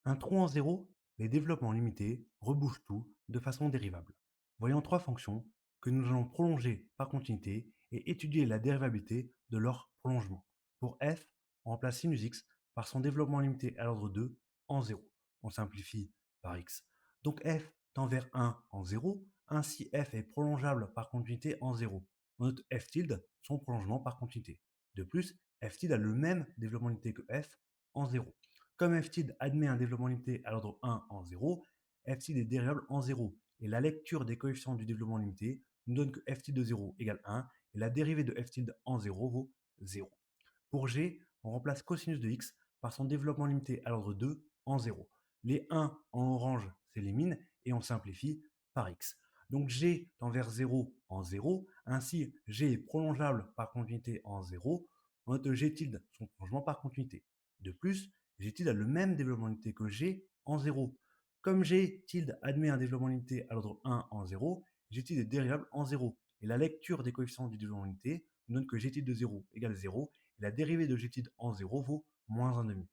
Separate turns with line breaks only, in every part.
Un trou en zéro, les développements limités rebougent tout de façon dérivable. Voyons trois fonctions que nous allons prolonger par continuité et étudier la dérivabilité de leur prolongement. Pour f, on remplace sinus x par son développement limité à l'ordre 2 en 0. On simplifie par x. Donc f tend vers 1 en 0, ainsi f est prolongeable par continuité en 0. On note f tilde son prolongement par continuité. De plus, f tilde a le même développement limité que f en 0. Comme f tilde admet un développement limité à l'ordre 1 en 0, f tilde est dérivable en 0. Et la lecture des coefficients du développement limité nous donne que f tilde de 0 égale 1 et la dérivée de f tilde en 0 vaut 0. Pour g, on remplace cosinus de x par son développement limité à l'ordre 2 en 0. Les 1 en orange s'éliminent et on simplifie par x. Donc g tend vers 0 en 0, ainsi g est prolongeable par continuité en 0, on note g tilde son prolongement par continuité. De plus, g tilde a le même développement limité que g en 0. Comme g tilde admet un développement limité à l'ordre 1 en 0, g tilde est dérivable en 0. Et la lecture des coefficients du développement limité nous donne que g tilde de 0 égale 0, et la dérivée de g tilde en 0 vaut moins 1,5.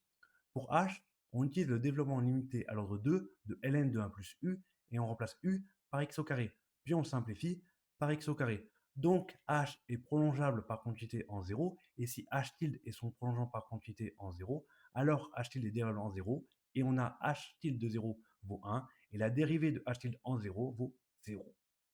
Pour h, on utilise le développement limité à l'ordre 2 de ln de 1 plus u, et on remplace u par x au carré. Puis on simplifie par x au carré. Donc h est prolongeable par continuité en 0, et si h tilde est son prolongement par continuité en 0, alors h tilde est dérivable en 0, et on a h tilde de 0 vaut 1, et la dérivée de h tilde en 0 vaut 0.